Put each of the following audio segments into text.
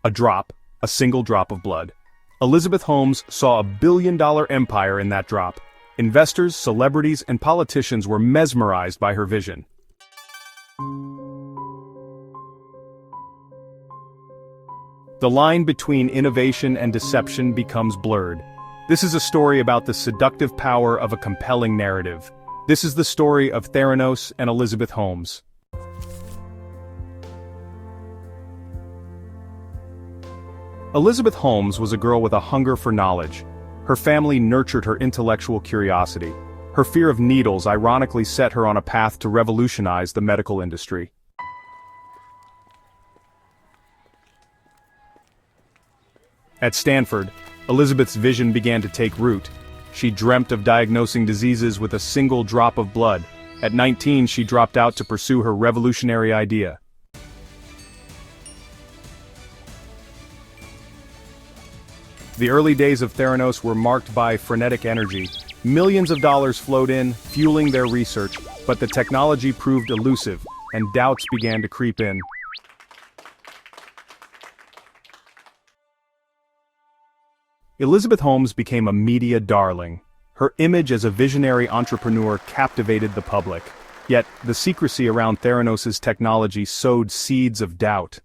A single drop of blood. Elizabeth Holmes saw a billion-dollar empire in that drop. Investors, celebrities, and politicians were mesmerized by her vision. The line between innovation and deception becomes blurred. This is a story about the seductive power of a compelling narrative. This is the story of Theranos and Elizabeth Holmes. Elizabeth Holmes was a girl with a hunger for knowledge. Her family nurtured her intellectual curiosity. Her fear of needles ironically set her on a path to revolutionize the medical industry. At Stanford, Elizabeth's vision began to take root. She dreamt of diagnosing diseases with a single drop of blood. At 19, she dropped out to pursue her revolutionary idea. The early days of Theranos were marked by frenetic energy. Millions of dollars flowed in, fueling their research, but the technology proved elusive, and doubts began to creep in. Elizabeth Holmes became a media darling. Her image as a visionary entrepreneur captivated the public. Yet, the secrecy around Theranos' technology sowed seeds of doubt.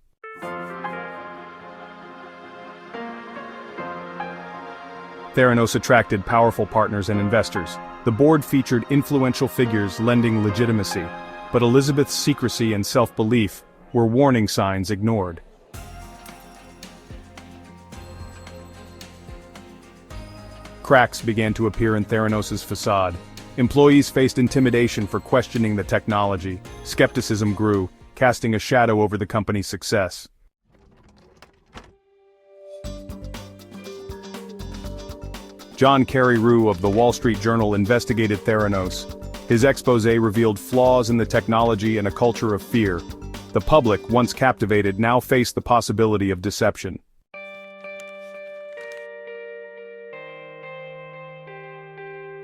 Theranos attracted powerful partners and investors. The board featured influential figures lending legitimacy, but Elizabeth's secrecy and self-belief were warning signs ignored. Cracks began to appear in Theranos' facade. Employees faced intimidation for questioning the technology. Skepticism grew, casting a shadow over the company's success. John Carreyrou of the Wall Street Journal investigated Theranos. His exposé revealed flaws in the technology and a culture of fear. The public, once captivated, now faced the possibility of deception.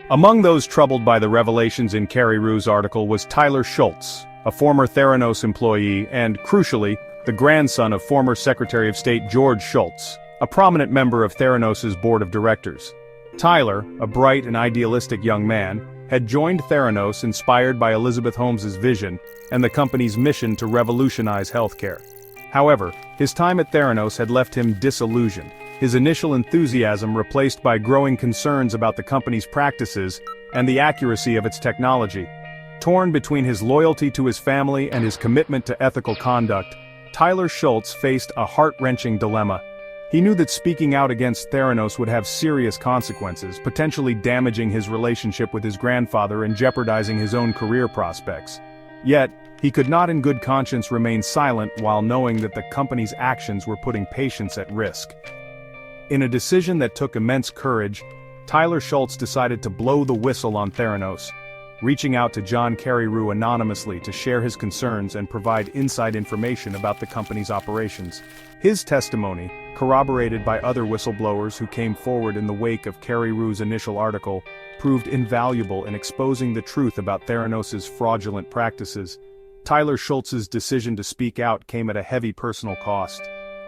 Among those troubled by the revelations in Carreyrou's article was Tyler Shultz, a former Theranos employee and, crucially, the grandson of former Secretary of State George Shultz, a prominent member of Theranos' board of directors. Tyler, a bright and idealistic young man, had joined Theranos inspired by Elizabeth Holmes' vision and the company's mission to revolutionize healthcare. However, his time at Theranos had left him disillusioned, his initial enthusiasm replaced by growing concerns about the company's practices and the accuracy of its technology. Torn between his loyalty to his family and his commitment to ethical conduct, Tyler Shultz faced a heart-wrenching dilemma. He knew that speaking out against Theranos would have serious consequences, potentially damaging his relationship with his grandfather and jeopardizing his own career prospects. Yet, he could not in good conscience remain silent while knowing that the company's actions were putting patients at risk. In a decision that took immense courage, Tyler Shultz decided to blow the whistle on Theranos, reaching out to John Carreyrou anonymously to share his concerns and provide inside information about the company's operations. His testimony, corroborated by other whistleblowers who came forward in the wake of Carreyrou's initial article, proved invaluable in exposing the truth about Theranos' fraudulent practices. Tyler Shultz's decision to speak out came at a heavy personal cost.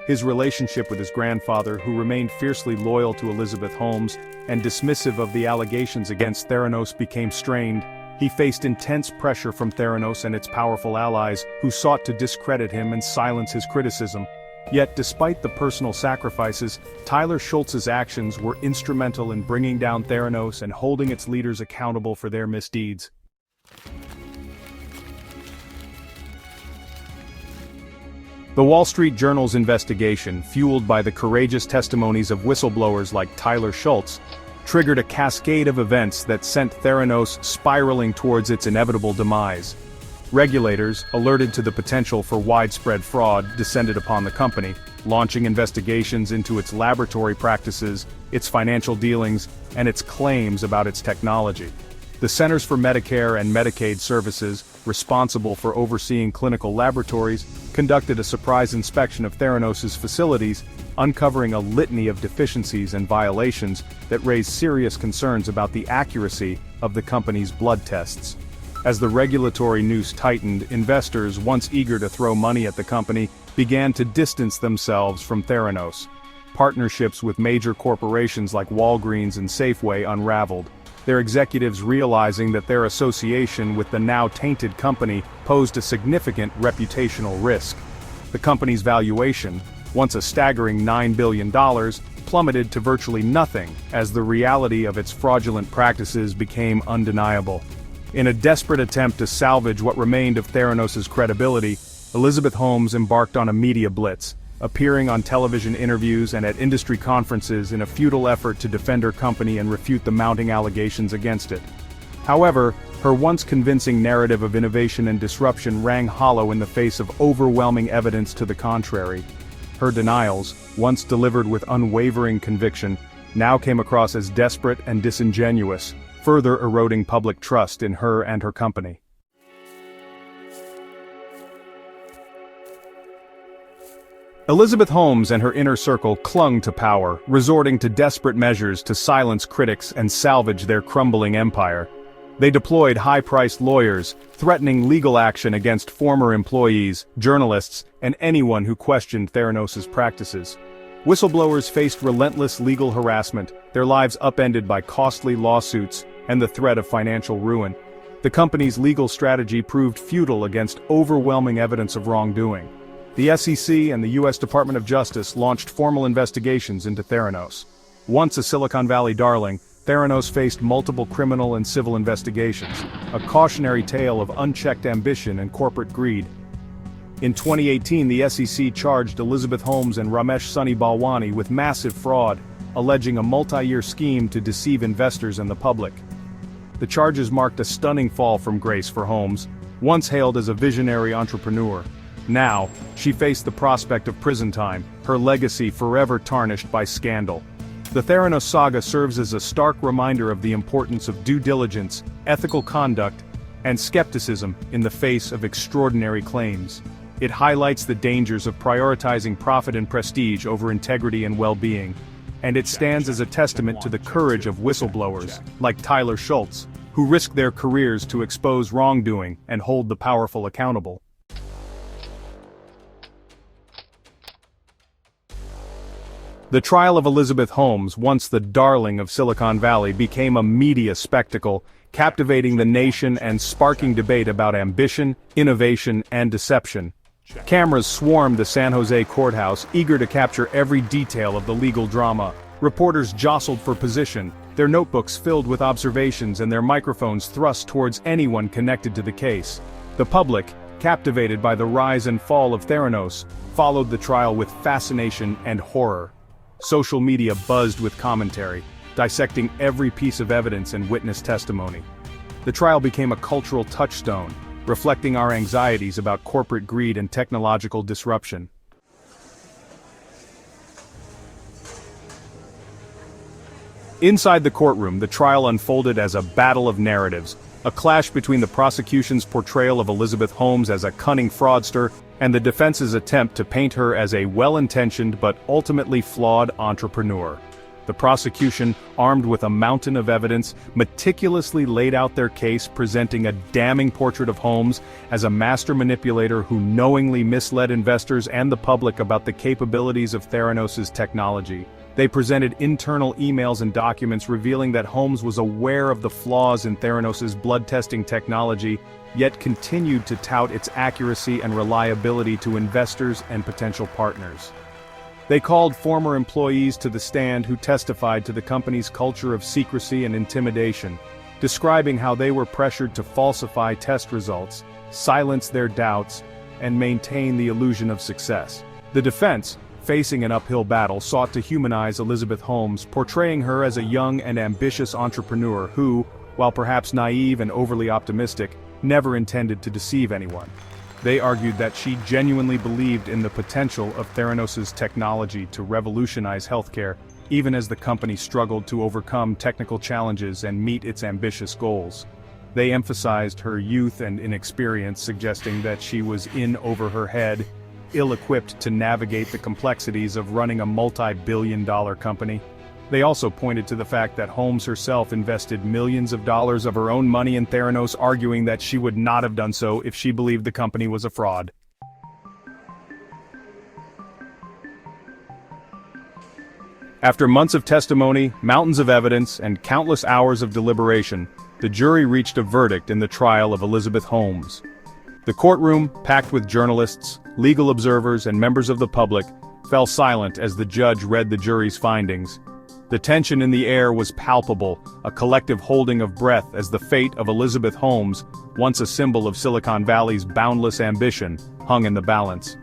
His relationship with his grandfather, who remained fiercely loyal to Elizabeth Holmes and dismissive of the allegations against Theranos, became strained. He faced intense pressure from Theranos and its powerful allies, who sought to discredit him and silence his criticism. Yet, despite the personal sacrifices, Tyler Shultz's actions were instrumental in bringing down Theranos and holding its leaders accountable for their misdeeds. The Wall Street Journal's investigation, fueled by the courageous testimonies of whistleblowers like Tyler Shultz, triggered a cascade of events that sent Theranos spiraling towards its inevitable demise. Regulators, alerted to the potential for widespread fraud, descended upon the company, launching investigations into its laboratory practices, its financial dealings, and its claims about its technology. The Centers for Medicare and Medicaid Services, responsible for overseeing clinical laboratories, conducted a surprise inspection of Theranos' facilities, uncovering a litany of deficiencies and violations that raised serious concerns about the accuracy of the company's blood tests. As the regulatory noose tightened, investors, once eager to throw money at the company, began to distance themselves from Theranos. Partnerships with major corporations like Walgreens and Safeway unraveled, their executives realizing that their association with the now tainted company posed a significant reputational risk. The company's valuation, once a staggering $9 billion, plummeted to virtually nothing as the reality of its fraudulent practices became undeniable. In a desperate attempt to salvage what remained of Theranos' credibility, Elizabeth Holmes embarked on a media blitz, appearing on television interviews and at industry conferences in a futile effort to defend her company and refute the mounting allegations against it. However, her once convincing narrative of innovation and disruption rang hollow in the face of overwhelming evidence to the contrary. Her denials, once delivered with unwavering conviction, now came across as desperate and disingenuous, further eroding public trust in her and her company. Elizabeth Holmes and her inner circle clung to power, resorting to desperate measures to silence critics and salvage their crumbling empire. They deployed high-priced lawyers, threatening legal action against former employees, journalists, and anyone who questioned Theranos' practices. Whistleblowers faced relentless legal harassment, their lives upended by costly lawsuits and the threat of financial ruin. The company's legal strategy proved futile against overwhelming evidence of wrongdoing. The SEC and the U.S. Department of Justice launched formal investigations into Theranos. Once a Silicon Valley darling, Theranos faced multiple criminal and civil investigations, a cautionary tale of unchecked ambition and corporate greed. In 2018, the SEC charged Elizabeth Holmes and Ramesh Balwani with massive fraud, alleging a multi-year scheme to deceive investors and the public. The charges marked a stunning fall from grace for Holmes, once hailed as a visionary entrepreneur. Now, she faced the prospect of prison time, her legacy forever tarnished by scandal. The Theranos saga serves as a stark reminder of the importance of due diligence, ethical conduct, and skepticism in the face of extraordinary claims. It highlights the dangers of prioritizing profit and prestige over integrity and well-being, and it stands as a testament to the courage of whistleblowers, like Tyler Schultz, who risk their careers to expose wrongdoing and hold the powerful accountable. The trial of Elizabeth Holmes, once the darling of Silicon Valley, became a media spectacle, captivating the nation and sparking debate about ambition, innovation, and deception. Cameras swarmed the San Jose courthouse, eager to capture every detail of the legal drama. Reporters jostled for position, their notebooks filled with observations and their microphones thrust towards anyone connected to the case. The public, captivated by the rise and fall of Theranos, followed the trial with fascination and horror. Social media buzzed with commentary, dissecting every piece of evidence and witness testimony. The trial became a cultural touchstone, reflecting our anxieties about corporate greed and technological disruption. Inside the courtroom, the trial unfolded as a battle of narratives, a clash between the prosecution's portrayal of Elizabeth Holmes as a cunning fraudster and the defense's attempt to paint her as a well-intentioned but ultimately flawed entrepreneur. The prosecution, armed with a mountain of evidence, meticulously laid out their case, presenting a damning portrait of Holmes as a master manipulator who knowingly misled investors and the public about the capabilities of Theranos' technology. They presented internal emails and documents revealing that Holmes was aware of the flaws in Theranos' blood testing technology, yet continued to tout its accuracy and reliability to investors and potential partners. They called former employees to the stand who testified to the company's culture of secrecy and intimidation, describing how they were pressured to falsify test results, silence their doubts, and maintain the illusion of success. The defense, facing an uphill battle, sought to humanize Elizabeth Holmes, portraying her as a young and ambitious entrepreneur who, while perhaps naive and overly optimistic, never intended to deceive anyone. They argued that she genuinely believed in the potential of Theranos' technology to revolutionize healthcare, even as the company struggled to overcome technical challenges and meet its ambitious goals. They emphasized her youth and inexperience, suggesting that she was in over her head, ill-equipped to navigate the complexities of running a multi-billion-dollar company. They also pointed to the fact that Holmes herself invested millions of dollars of her own money in Theranos, arguing that she would not have done so if she believed the company was a fraud. After months of testimony, mountains of evidence, and countless hours of deliberation, the jury reached a verdict in the trial of Elizabeth Holmes. The courtroom, packed with journalists, legal observers, and members of the public, fell silent as the judge read the jury's findings. The tension in the air was palpable, a collective holding of breath as the fate of Elizabeth Holmes, once a symbol of Silicon Valley's boundless ambition, hung in the balance.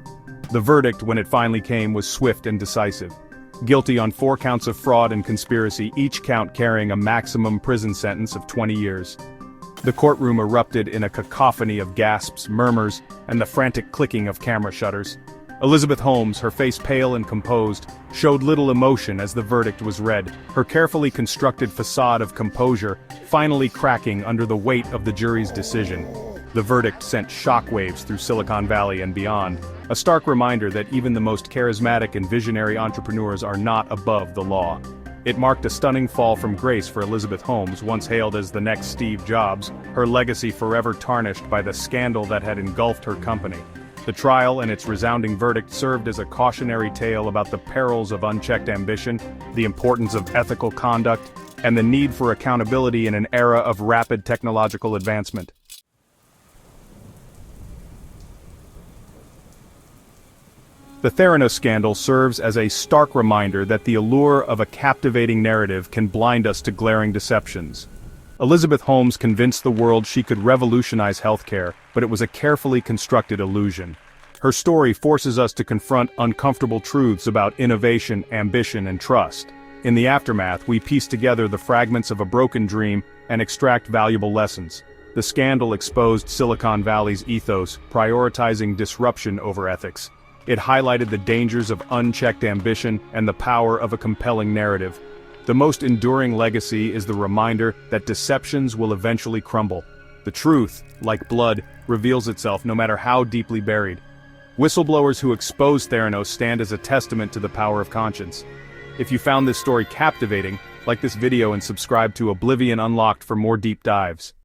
The verdict, when it finally came, was swift and decisive. Guilty on 4 counts of fraud and conspiracy, each count carrying a maximum prison sentence of 20 years. The courtroom erupted in a cacophony of gasps, murmurs, and the frantic clicking of camera shutters. Elizabeth Holmes, her face pale and composed, showed little emotion as the verdict was read, her carefully constructed facade of composure finally cracking under the weight of the jury's decision. The verdict sent shockwaves through Silicon Valley and beyond, a stark reminder that even the most charismatic and visionary entrepreneurs are not above the law. It marked a stunning fall from grace for Elizabeth Holmes, once hailed as the next Steve Jobs, her legacy forever tarnished by the scandal that had engulfed her company. The trial and its resounding verdict served as a cautionary tale about the perils of unchecked ambition, the importance of ethical conduct, and the need for accountability in an era of rapid technological advancement. The Theranos scandal serves as a stark reminder that the allure of a captivating narrative can blind us to glaring deceptions. Elizabeth Holmes convinced the world she could revolutionize healthcare, but it was a carefully constructed illusion. Her story forces us to confront uncomfortable truths about innovation, ambition, and trust. In the aftermath, we piece together the fragments of a broken dream and extract valuable lessons. The scandal exposed Silicon Valley's ethos, prioritizing disruption over ethics. It highlighted the dangers of unchecked ambition and the power of a compelling narrative. The most enduring legacy is the reminder that deceptions will eventually crumble. The truth, like blood, reveals itself no matter how deeply buried. Whistleblowers who expose Theranos stand as a testament to the power of conscience. If you found this story captivating, like this video and subscribe to Oblivion Unlocked for more deep dives.